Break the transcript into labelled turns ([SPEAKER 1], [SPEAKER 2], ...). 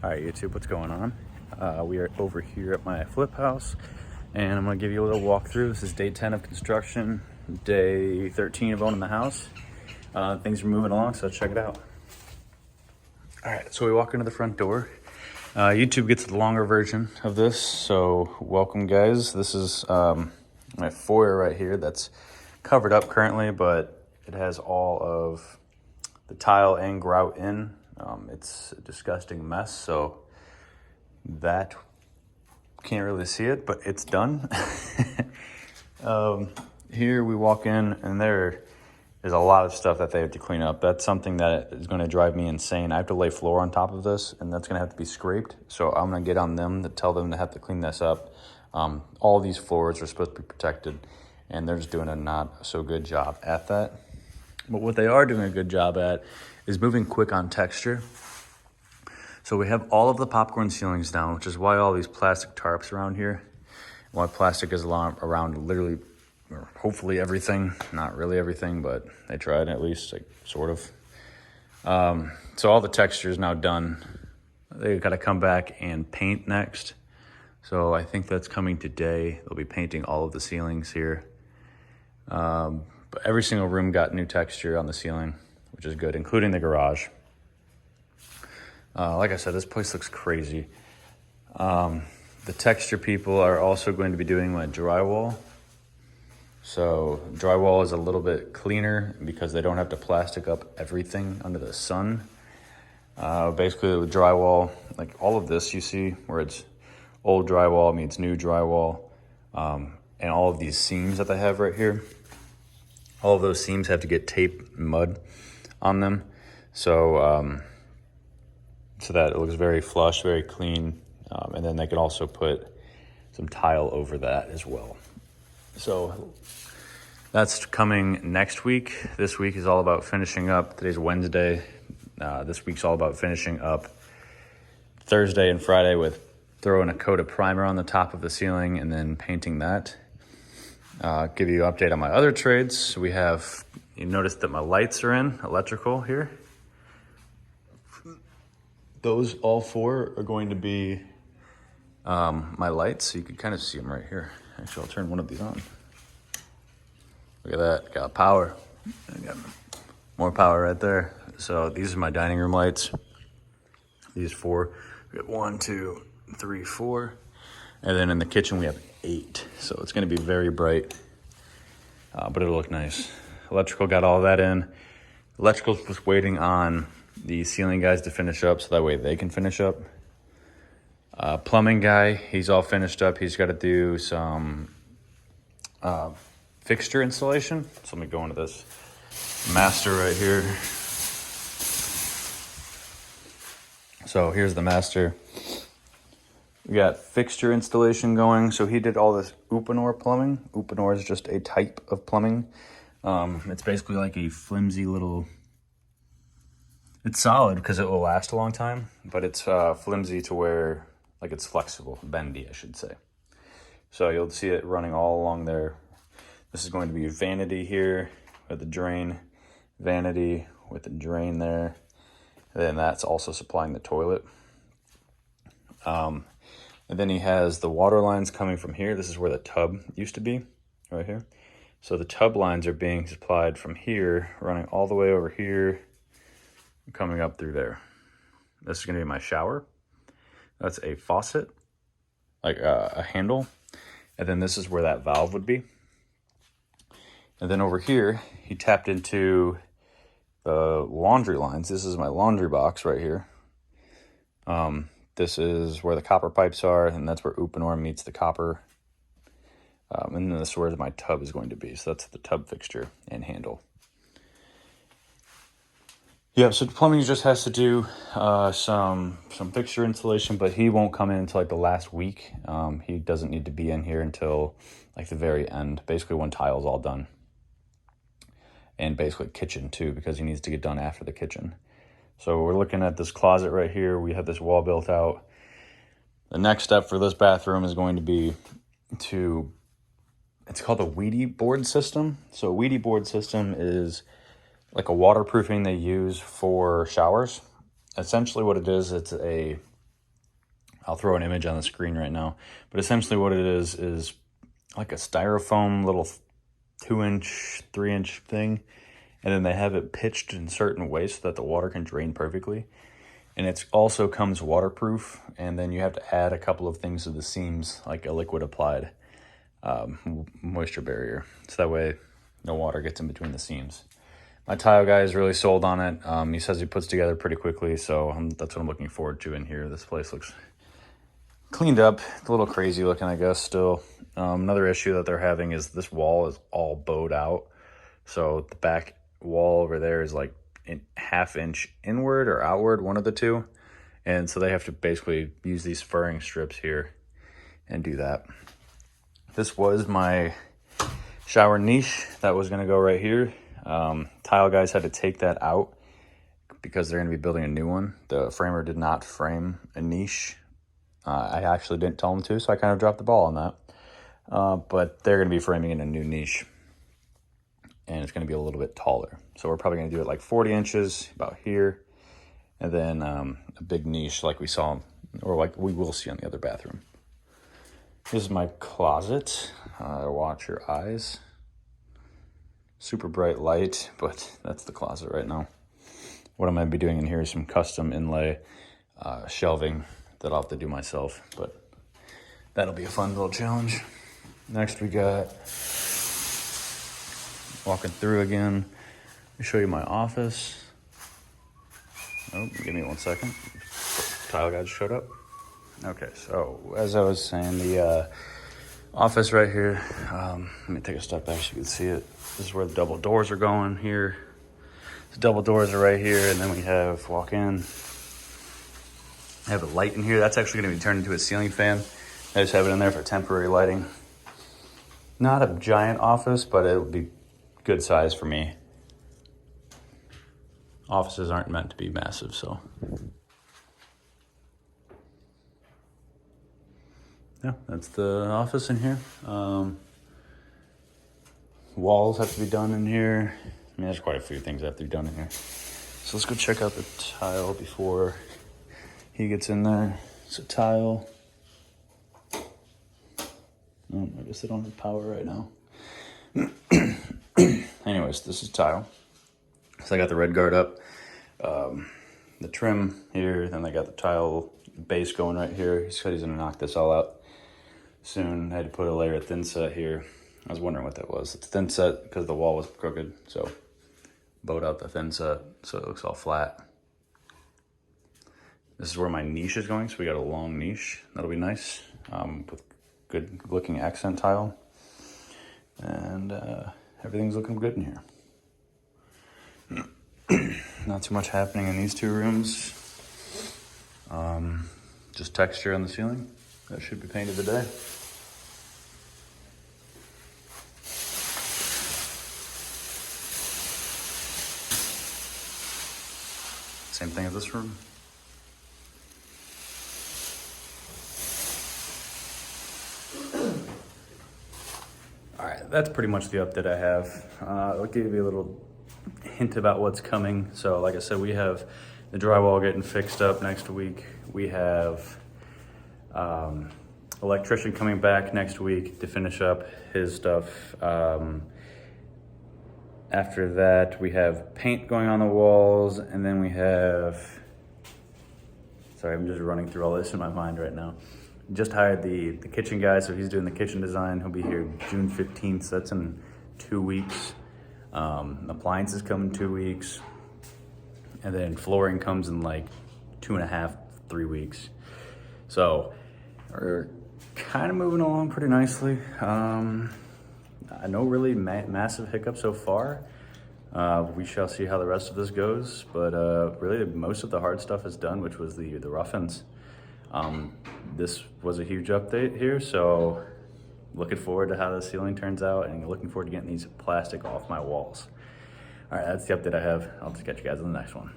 [SPEAKER 1] All right, YouTube, what's going on? We are over here at my flip house, and I'm gonna give you a little walkthrough. This is day 10 of construction, day 13 of owning the house. Things are moving along, so let's check it out. All right, so we walk into the front door. YouTube gets the longer version of this, so welcome, guys. This is my foyer right here that's covered up currently, but it has all of the tile and grout in. It's a disgusting mess, so that can't really see it, but it's done. Here we walk in, and there is a lot of stuff that they have to clean up. That's something that is going to drive me insane. I have to lay floor on top of this, and that's going to have to be scraped. So I'm going to get on them to tell them to have to clean this up. All these floors are supposed to be protected, and they're just doing a not so good job at that. But what they are doing a good job at is moving quick on texture. So we have all of the popcorn ceilings down, which is why all these plastic tarps around here, why plastic is around literally, or hopefully everything, not really everything, but they tried at least, like sort of. So all the texture is now done. They got to come back and paint next. So I think that's coming today. They'll be painting all of the ceilings here. But every single room got new texture on the ceiling, which is good, including the garage. Like I said, this place looks crazy. The texture people are also going to be doing my drywall. So drywall is a little bit cleaner because they don't have to plastic up everything under the sun. Basically with drywall, like all of this you see where it's old drywall meets new drywall, and all of these seams that they have right here, all of those seams have to get tape mud on them. So that it looks very flush, very clean. And then they can also put some tile over that as well. So that's coming next week. This week is all about finishing up. Today's Wednesday. This week's all about finishing up Thursday and Friday with throwing a coat of primer on the top of the ceiling and then painting that. Give you an update on my other trades. We have, you notice that my lights are in, electrical here. Those all four are going to be my lights. So you can kind of see them right here. Actually, I'll turn one of these on. Look at that, got power. I got more power right there. So these are my dining room lights. These four, we have 1, 2, 3, 4. And then in the kitchen we have 8. So it's gonna be very bright, but it'll look nice. Electrical got all that in. Electrical's just waiting on the ceiling guys to finish up so that way they can finish up. Plumbing guy, he's all finished up. He's got to do some fixture installation. So let me go into this master right here. So here's the master. We got fixture installation going. So he did all this Uponor plumbing. Uponor is just a type of plumbing. It's basically like a flimsy little, it's solid because it will last a long time, but it's flimsy to where, like it's flexible, bendy, I should say. So you'll see it running all along there. This is going to be vanity here with the drain, vanity with the drain there. And then that's also supplying the toilet. And then he has the water lines coming from here. This is where the tub used to be, right here. So the tub lines are being supplied from here, running all the way over here, coming up through there. This is gonna be my shower. That's a faucet, like a handle. And then this is where that valve would be. And then over here, he tapped into the laundry lines. This is my laundry box right here. This is where the copper pipes are, and that's where Uponor meets the copper. And then this is where my tub is going to be. So that's the tub fixture and handle. Yeah, so plumbing just has to do some fixture installation, but he won't come in until like the last week. He doesn't need to be in here until like the very end, basically when tile's all done. And basically kitchen too, because he needs to get done after the kitchen. So we're looking at this closet right here. We have this wall built out. The next step for this bathroom is going to be it's called a Ouija board system. So a Ouija board system is like a waterproofing they use for showers. Essentially what it is, it's a I'll throw an image on the screen right now. But essentially what it is like a styrofoam little 2-inch, 3-inch thing. And then they have it pitched in certain ways so that the water can drain perfectly. And it also comes waterproof. And then you have to add a couple of things to the seams, like a liquid applied moisture barrier. So that way no water gets in between the seams. My tile guy is really sold on it. He says he puts together pretty quickly, so that's what I'm looking forward to in here. This place looks cleaned up. It's a little crazy looking, I guess, still. Another issue that they're having is this wall is all bowed out. So the back wall over there is like a ½ inch inward or outward, one of the two. And so they have to basically use these furring strips here and do that. This was my shower niche that was gonna go right here. Tile guys had to take that out because they're going to be building a new one. The framer did not frame a niche. I actually didn't tell them to, so I kind of dropped the ball on that. But they're going to be framing in a new niche, and it's going to be a little bit taller. So we're probably going to do it like 40 inches about here, and then a big niche like we saw, or like we will see on the other bathroom. This is my closet. Watch your eyes. Super bright light, but that's the closet right now. What I'm going to be doing in here is some custom inlay shelving that I'll have to do myself, but that'll be a fun little challenge. Next we got, walking through again, let me show you my office. Oh, give me 1 second. Tile guy just showed up. Okay, so as I was saying, the office right here, let me take a step back so you can see it. This is where the double doors are going here. The double doors are right here, and then we have walk in. I have a light in here. That's actually going to be turned into a ceiling fan. I just have it in there for temporary lighting. Not a giant office, but it'll be good size for me. Offices aren't meant to be massive, so. Yeah, that's the office in here. Walls have to be done in here. I mean, there's quite a few things that have to be done in here. So let's go check out the tile before he gets in there. It's a tile. Oh, I guess I don't have power right now. Anyways, this is tile. So I got the red guard up, the trim here, then I got the tile base going right here. He said he's gonna knock this all out soon. I had to put a layer of thin set here. I was wondering what that was. It's thin set because the wall was crooked, so bowed out the thin set so it looks all flat. This is where my niche is going, so we got a long niche. That'll be nice, with good looking accent tile. And everything's looking good in here. Not too much happening in these two rooms. Just texture on the ceiling. That should be painted today. Same thing as this room. All right, that's pretty much the update I have. I'll give you a little hint about what's coming. So like I said, we have the drywall getting fixed up next week. We have electrician coming back next week to finish up his stuff. After that, we have paint going on the walls, and then we have, sorry, I'm just running through all this in my mind right now. Just hired the kitchen guy, so he's doing the kitchen design. He'll be here June 15th, so that's in 2 weeks. Appliances come in 2 weeks. And then flooring comes in like 2.5, 3 weeks. So we're kind of moving along pretty nicely. No really massive hiccups so far. We shall see how the rest of this goes, but really most of the hard stuff is done, which was the rough-ins. This was a huge update here, so looking forward to how the ceiling turns out and looking forward to getting these plastic off my walls. All right, that's the update I have. I'll just catch you guys in the next one.